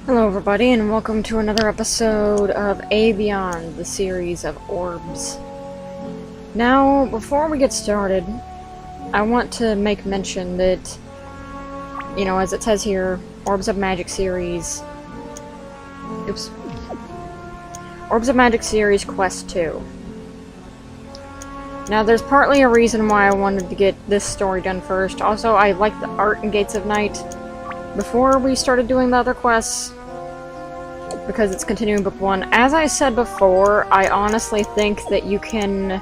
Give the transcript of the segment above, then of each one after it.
Hello everybody, and welcome to another episode of Aveyond, the series of orbs. Now, before we get started, I want to make mention that, as it says here, Orbs of Magic series... Oops. Orbs of Magic series Quest 2. Now, there's partly a reason why I wanted to get this story done first. Also, I like the art in Gates of Night before we started doing the other quests, because it's continuing book 1. As I said before, I honestly think that you can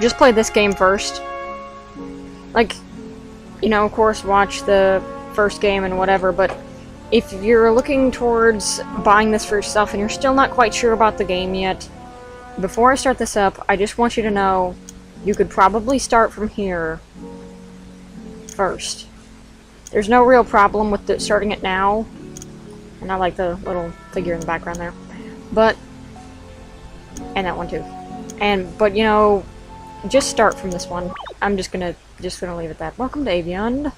just play this game first. Like, of course, watch the first game and whatever, but if you're looking towards buying this for yourself and you're still not quite sure about the game yet, before I start this up, I just want you to know you could probably start from here first. There's no real problem with starting it now. And I like the little figure in the background there. But, and that one too. But just start from this one. I'm just gonna leave it at that. Welcome to Aveyond.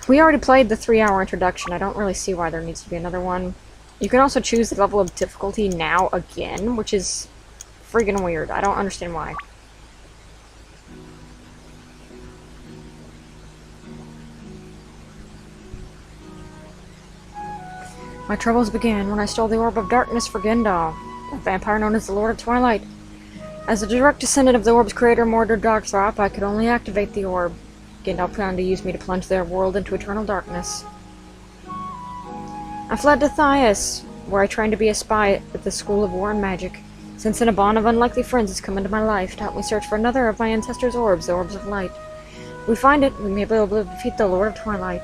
We already played the 3-hour introduction. I don't really see why there needs to be another one. You can also choose the level of difficulty now again, which is friggin' weird. I don't understand why. My troubles began when I stole the Orb of Darkness for Gendal, a vampire known as the Lord of Twilight. As a direct descendant of the Orb's creator, Mordred Darkthrop, I could only activate the Orb. Gendal planned to use me to plunge their world into eternal darkness. I fled to Thias, where I trained to be a spy at the School of War and Magic. Since then, a bond of unlikely friends has come into my life to help me search for another of my ancestors' orbs, the Orbs of Light. If we find it, we may be able to defeat the Lord of Twilight.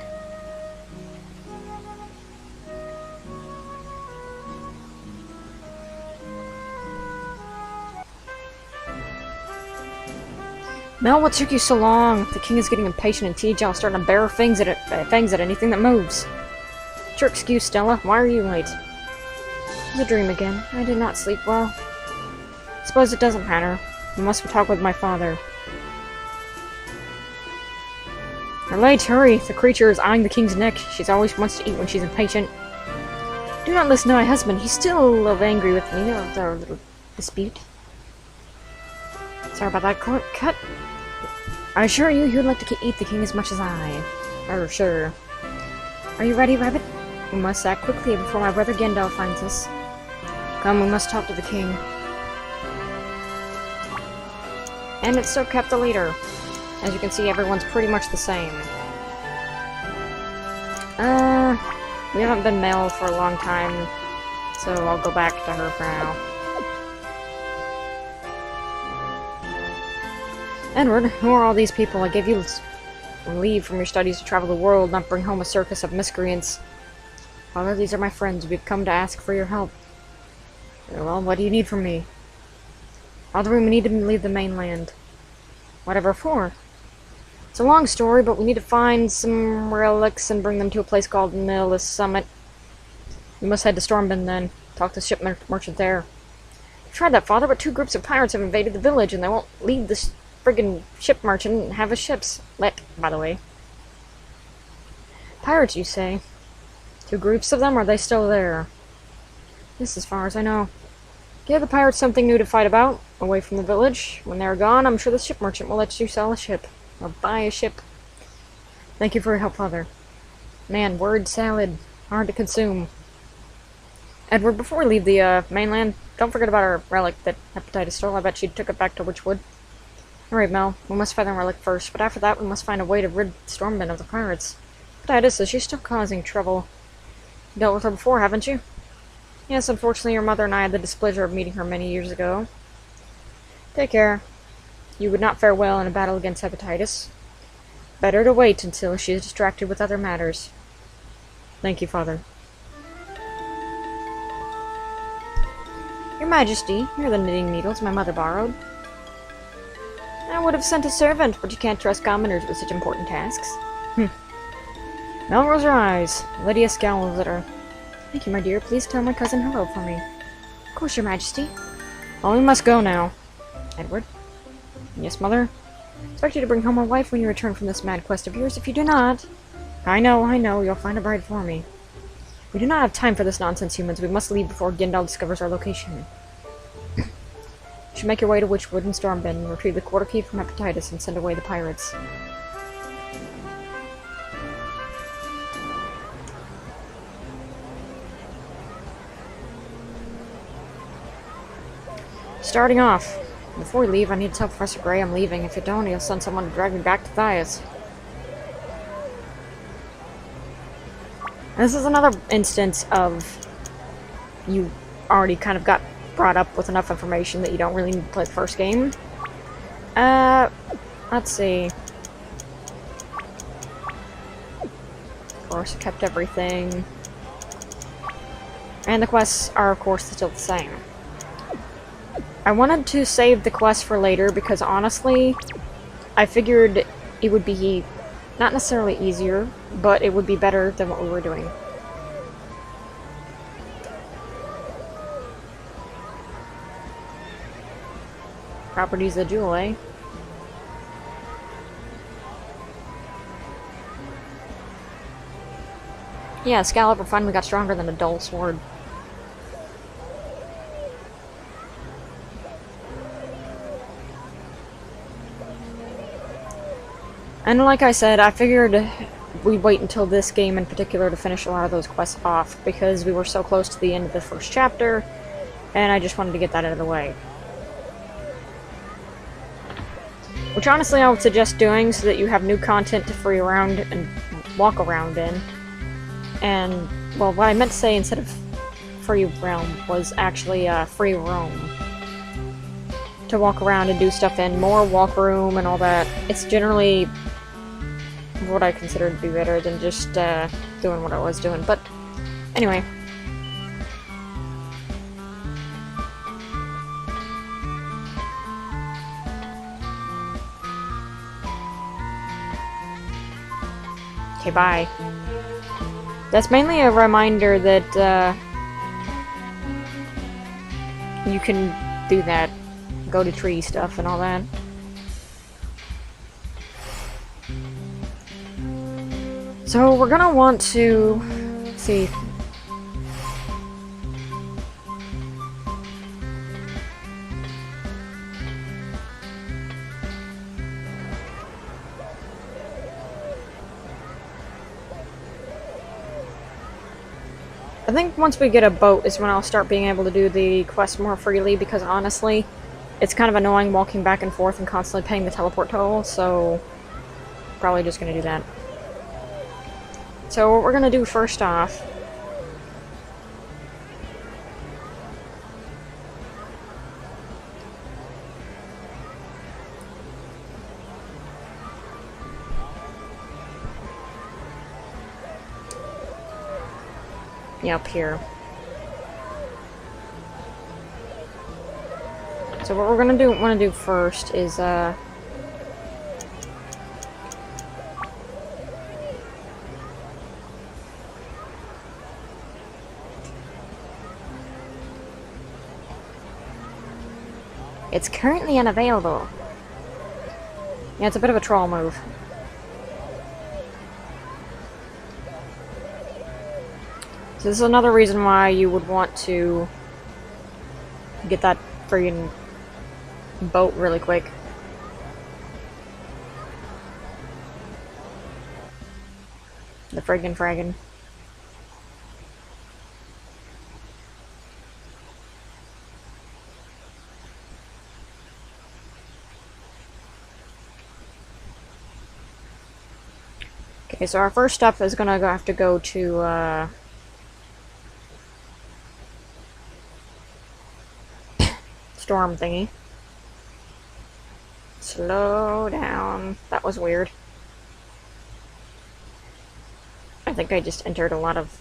Mel, what took you so long? The king is getting impatient and T-Gel starting to bear fangs at anything that moves. What's your excuse, Stella? Why are you late? It was a dream again. I did not sleep well. Suppose it doesn't matter. I must talk with my father. We're late, hurry! The creature is eyeing the king's neck. She always wants to eat when she's impatient. Do not listen to my husband. He's still a little angry with me over our little dispute. Sorry about that cut. I assure you, you'd like to eat the king as much as I. Sure. Are you ready, Rabbit? We must act quickly before my brother Gendal finds us. Come, we must talk to the king. And it's still kept the leader. As you can see, everyone's pretty much the same. We haven't been Mel for a long time, so I'll go back to her for now. Edward, who are all these people? I gave you leave from your studies to travel the world, not bring home a circus of miscreants. Father, these are my friends. We've come to ask for your help. Well, what do you need from me? Father, we need to leave the mainland. Whatever for? It's a long story, but we need to find some relics and bring them to a place called Nihilus Summit. We must head to Stormbend then. Talk to the ship merchant there. I've tried that, Father, but 2 groups of pirates have invaded the village, and they won't leave this friggin' ship merchant and have his ships let, by the way. Pirates, you say? 2 groups of them, or are they still there? This, as far as I know. Give the pirates something new to fight about, away from the village. When they're gone, I'm sure the ship merchant will let you sell a ship. Or buy a ship. Thank you for your help, Father. Man, word salad. Hard to consume. Edward, before we leave the mainland, don't forget about our relic that Hepatitis stole. I bet she took it back to Witchwood. Alright, Mel. We must find the relic first, but after that we must find a way to rid Stormbend of the pirates. Hepatitis, is she still causing trouble? You dealt with her before, haven't you? Yes, unfortunately your mother and I had the displeasure of meeting her many years ago. Take care. You would not fare well in a battle against Hepatitis. Better to wait until she is distracted with other matters. Thank you, Father. Your Majesty, here are the knitting needles my mother borrowed. I would have sent a servant, but you can't trust commoners with such important tasks. Mel rolls her eyes. Lydia scowls at her. Thank you, my dear. Please tell my cousin hello for me. Of course, Your Majesty. Well, we must go now. Edward. Yes, Mother? I expect you to bring home a wife when you return from this mad quest of yours. If you do not... I know, you'll find a bride for me. We do not have time for this nonsense, humans. We must leave before Gindal discovers our location. You should make your way to Witchwood and Stormbend, retrieve the quarter key from Hepatitis, and send away the pirates. Starting off. Before we leave, I need to tell Professor Gray I'm leaving. If you don't, he'll send someone to drag me back to Thias. This is another instance of you already kind of got brought up with enough information that you don't really need to play the first game. Let's see. Of course, I kept everything. And the quests are, of course, still the same. I wanted to save the quest for later because, honestly, I figured it would be not necessarily easier, but it would be better than what we were doing. Properties of the jewel, eh? Yeah, Excalibur finally got stronger than a dull sword. And like I said, I figured we'd wait until this game in particular to finish a lot of those quests off, because we were so close to the end of the first chapter, and I just wanted to get that out of the way. Which honestly I would suggest doing so that you have new content to free around and walk around in. And, well, what I meant to say instead of free realm was actually free roam. To walk around and do stuff in, more walk room and all that. It's generally what I consider to be better than just doing what I was doing. But anyway. Okay, bye. That's mainly a reminder that you can do that. Go to tree stuff and all that. So we're gonna want to see. I think once we get a boat is when I'll start being able to do the quest more freely, because honestly, it's kind of annoying walking back and forth and constantly paying the teleport toll, so probably just gonna do that. So what we're gonna do first off up here. So what we're gonna want to do first is it's currently unavailable. Yeah, it's a bit of a troll move. So this is another reason why you would want to get that friggin' boat really quick. The friggin' fraggin'. Okay, so our first step is gonna have to go to storm thingy. Slow down. That was weird. I think I just entered a lot of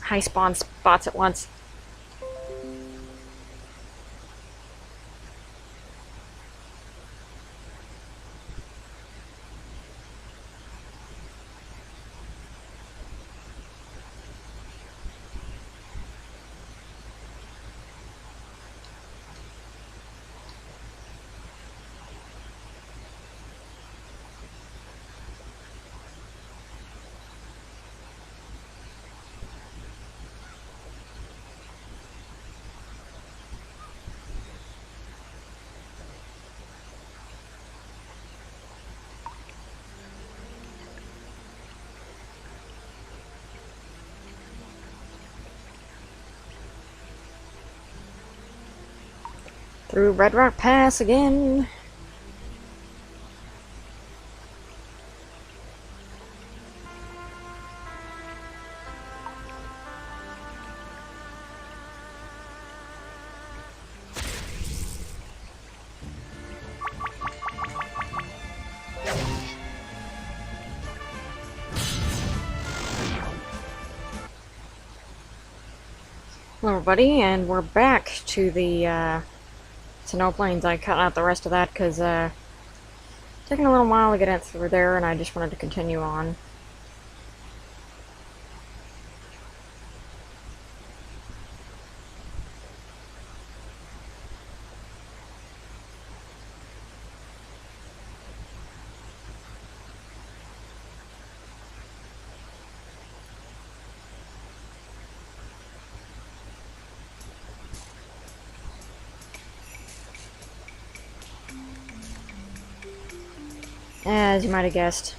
high spawn spots at once. Through Red Rock Pass again. Hello everybody, and we're back to the Snow Plains. I cut out the rest of that because taking a little while to get it through there, and I just wanted to continue on. As you might have guessed.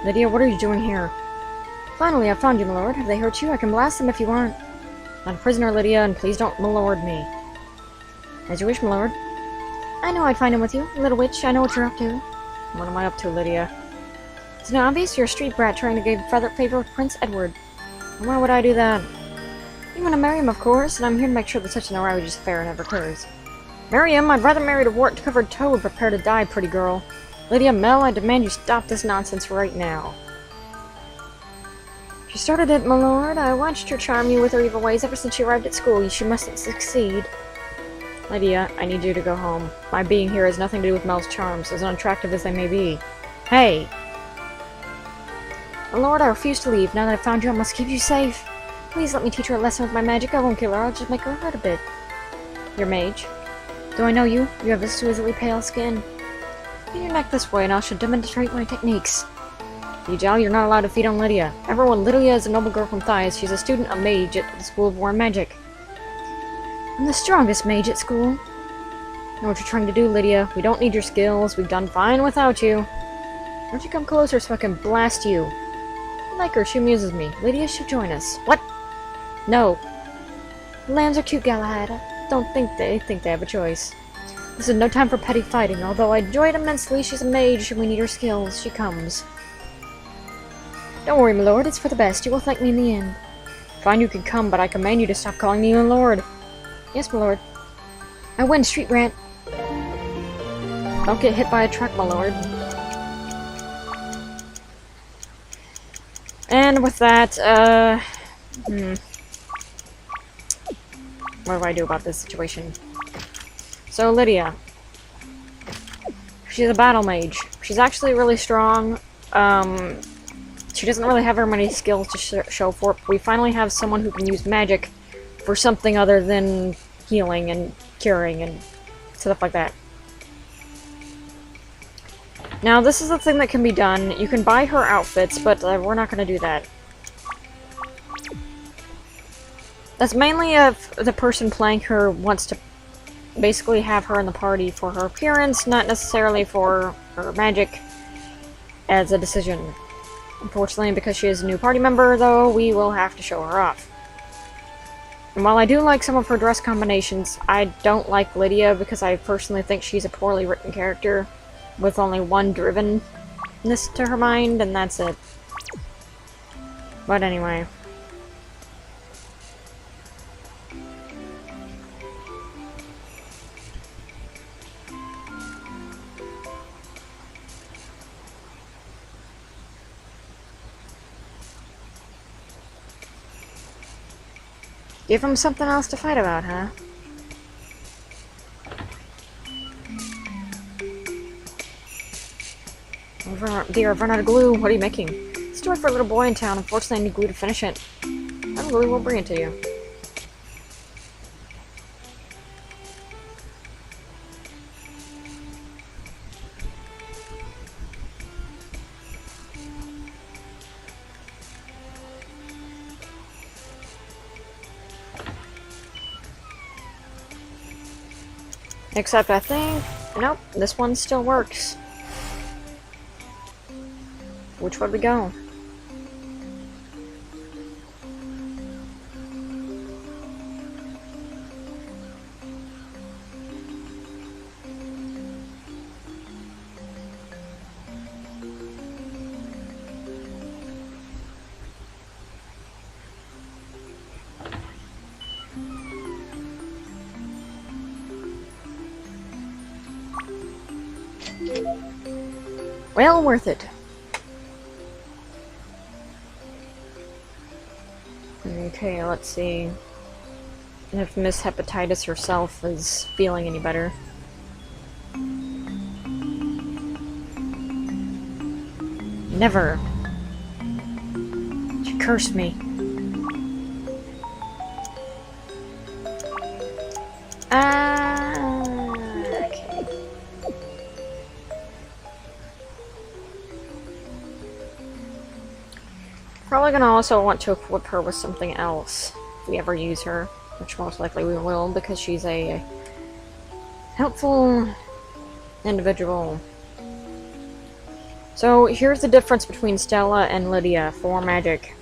Lydia, what are you doing here? Finally, I found you, my lord. Have they hurt you? I can blast them if you want. Not a prisoner, Lydia, and please don't malord me. As you wish, my lord. I know I'd find him with you. Little witch, I know what you're up to. What am I up to, Lydia? It's now obvious you're a street brat trying to give favor with Prince Edward. And why would I do that? You want to marry him, of course, and I'm here to make sure that such an outrageous affair never occurs. Marry him? I'd rather marry a wart-covered toad. Prepare to die, pretty girl. Lydia, Mel, I demand you stop this nonsense right now. She started it, my lord. I watched her charm you with her evil ways ever since she arrived at school. She mustn't succeed. Lydia, I need you to go home. My being here has nothing to do with Mel's charms, as unattractive as they may be. Hey! My lord, I refuse to leave. Now that I've found you, I must keep you safe. Please let me teach her a lesson with my magic. I won't kill her. I'll just make her hurt a bit. You're mage. Do I know you? You have exquisitely pale skin. Get your neck this way, and I shall demonstrate my techniques. Yijal, you're not allowed to feed on Lydia. Everyone, Lydia is a noble girl from Thias. She's a student of mage at the School of War and Magic. I'm the strongest mage at school. Know what you're trying to do, Lydia. We don't need your skills. We've done fine without you. Why don't you come closer so I can blast you? I like her. She amuses me. Lydia should join us. What? No. The lambs are cute, Galahad. I don't think they have a choice. This is no time for petty fighting. Although I enjoy it immensely, she's a mage, and we need her skills. She comes. Don't worry, my lord. It's for the best. You will thank me in the end. Fine, you can come, but I command you to stop calling me my lord. Yes, my lord. I win, street rat. Don't get hit by a truck, my lord. And with that, what do I do about this situation? So, Lydia. She's a battle mage. She's actually really strong. She doesn't really have very many skills to show for it. We finally have someone who can use magic for something other than healing and curing and stuff like that. Now, this is the thing that can be done. You can buy her outfits, but we're not going to do that. That's mainly if the person playing her wants to basically have her in the party for her appearance, not necessarily for her magic as a decision. Unfortunately, because she is a new party member, though, we will have to show her off. And while I do like some of her dress combinations, I don't like Lydia because I personally think she's a poorly written character with only one drivenness to her mind, and that's it. But anyway. Give him something else to fight about, huh? Dear, I've run out of glue. What are you making? It's a toy for a little boy in town. Unfortunately, I need glue to finish it. I'm glue. We'll bring it to you. Except I think... Nope, this one still works. Which would we go? Well worth it. Okay, let's see if Miss Hepatitis herself is feeling any better. Never. She cursed me. Okay. Probably gonna also want to equip her with something else if we ever use her, which most likely we will, because she's a helpful individual. So here's the difference between Stella and Lydia for magic.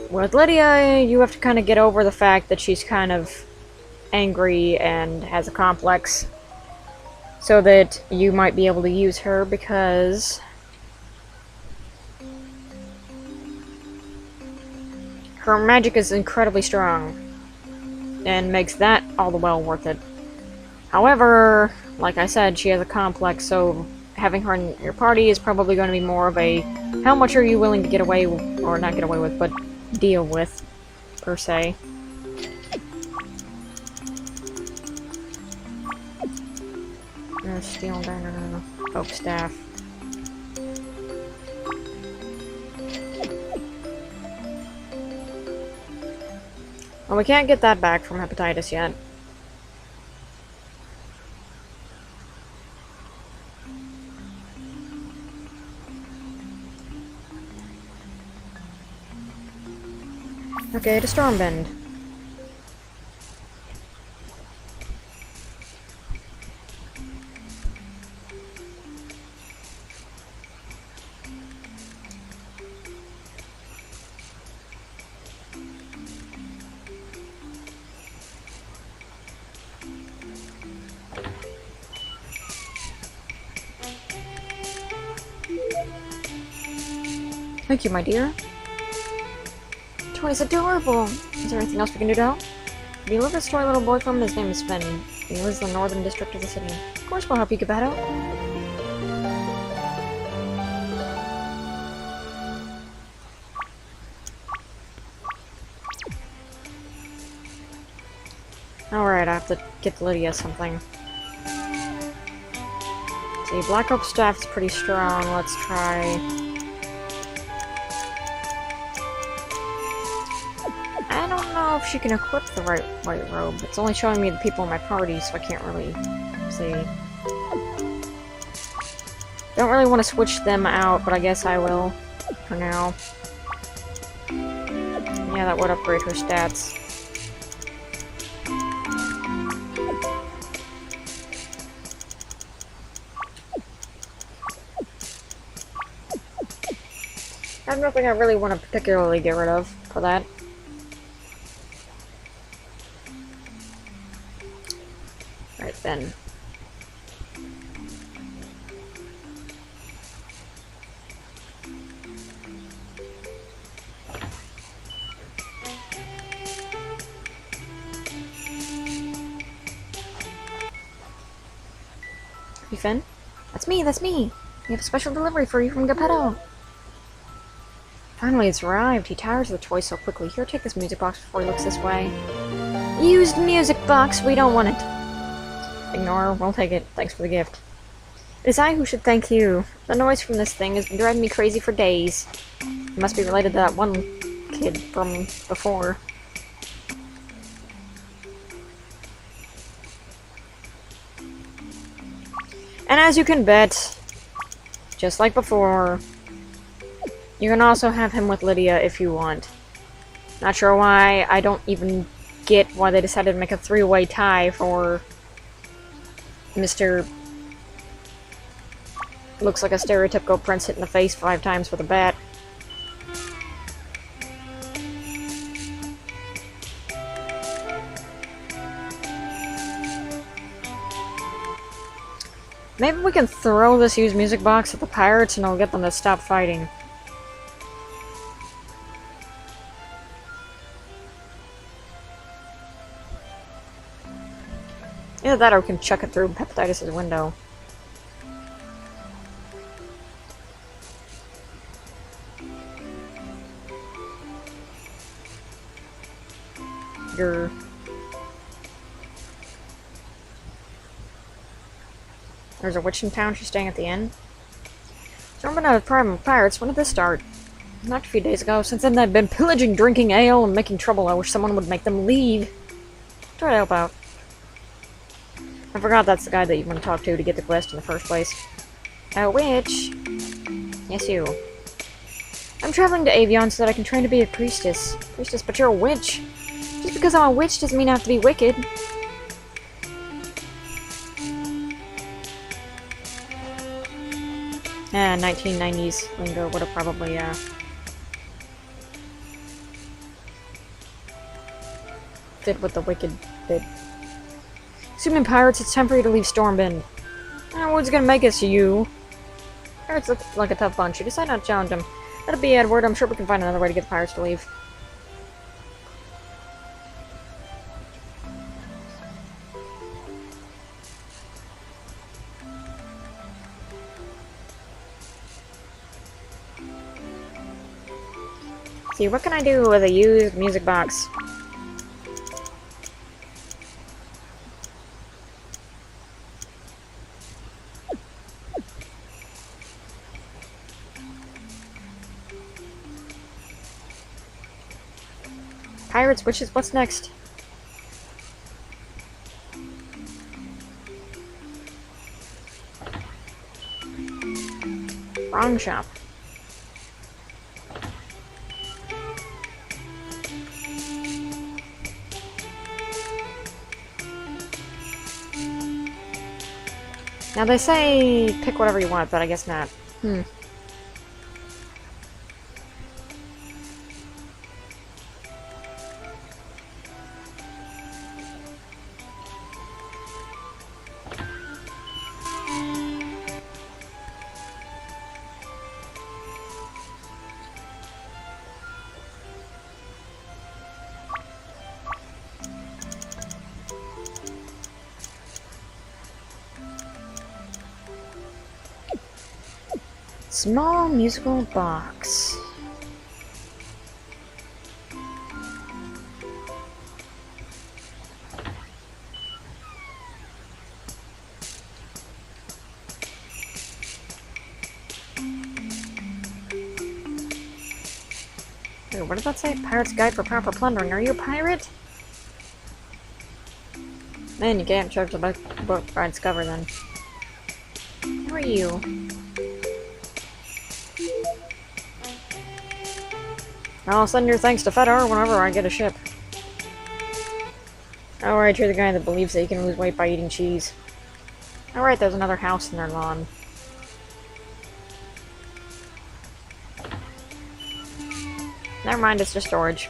With Lydia, you have to kind of get over the fact that she's kind of angry and has a complex, so that you might be able to use her, because her magic is incredibly strong and makes that all the well worth it. However, like I said, she has a complex, so having her in your party is probably going to be more of a how much are you willing to get away with, or not get away with, but deal with, per se. Steel dagger, oak staff. Well, we can't get that back from Hepatitis yet. Okay, to Stormbend. Thank you, my dear. Toy's adorable. Is there anything else we can do to help? We live this toy little boy from. His name is Finn. He lives in the northern district of the city. Of course we'll help you get that out. Alright, I have to get Lydia something. See, Black Oak Staff is pretty strong. Let's try... I don't know if she can equip the right white robe. It's only showing me the people in my party, so I can't really see. Don't really want to switch them out, but I guess I will for now. Yeah, that would upgrade her stats. I have nothing I really want to particularly get rid of for that. Right then. Hey, Finn? That's me, that's me! We have a special delivery for you from Geppetto! Finally, it's arrived. He tires of the toy so quickly. Here, take this music box before he looks this way. Used music box! We don't want it! Ignore, we'll take it. Thanks for the gift. It is I who should thank you. The noise from this thing has been driving me crazy for days. It must be related to that one kid from before. And as you can bet, just like before, you can also have him with Lydia if you want. Not sure why. I don't even get why they decided to make a three-way tie for Mr. Looks like a stereotypical prince hit in the face 5 times with a bat. Maybe we can throw this used music box at the pirates and it'll get them to stop fighting. Either that or we can chuck it through Hepatitis' window. Grr. There's a witch in town. She's staying at the inn. So I've been out of prime pirates. When did this start? Not a few days ago. Since then, they've been pillaging, drinking ale, and making trouble. I wish someone would make them leave. Try to help out. I forgot that's the guy that you want to talk to get the quest in the first place. A witch? Yes, you. I'm traveling to Aveyond so that I can train to be a priestess. Priestess, but you're a witch. Just because I'm a witch doesn't mean I have to be wicked. Yeah, 1990s lingo would have probably, fit with the wicked bit. Assuming pirates, it's time for you to leave Stormbend. What's gonna make us you? Pirates look like a tough bunch. You decide not to challenge them. Let it be, Edward. I'm sure we can find another way to get the pirates to leave. See, what can I do with a used music box? Pirates, witches, what's next? Wrong shop. Now they say pick whatever you want, but I guess not. Small musical box. Wait, what did that say? Pirate's Guide for Proper Plundering. Are you a pirate? Man, you can't charge the book ride's cover then. Who are you? I'll send your thanks to Fedor whenever I get a ship. Alright, you're the guy that believes that you can lose weight by eating cheese. Alright, there's another house in their lawn. Never mind, it's just storage.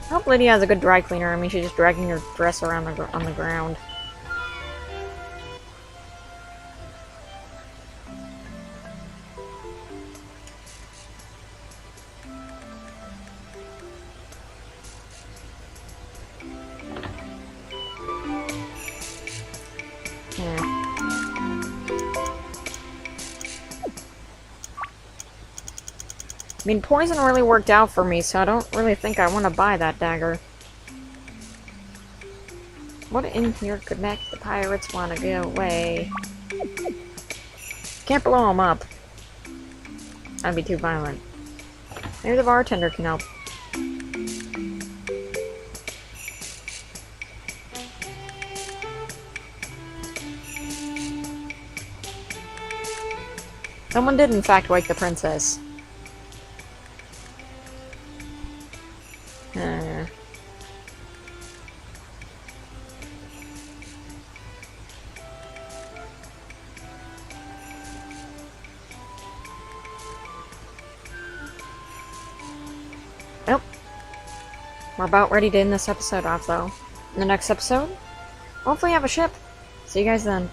I hope Lydia has a good dry cleaner. I mean, she's just dragging her dress around on the ground. I mean, poison really worked out for me, so I don't really think I want to buy that dagger. What in here could make the pirates want to go away? Can't blow them up. That'd be too violent. Maybe the bartender can help. Someone did in fact wake the princess. Well, we're about ready to end this episode off, though. In the next episode, hopefully have a ship. See you guys then.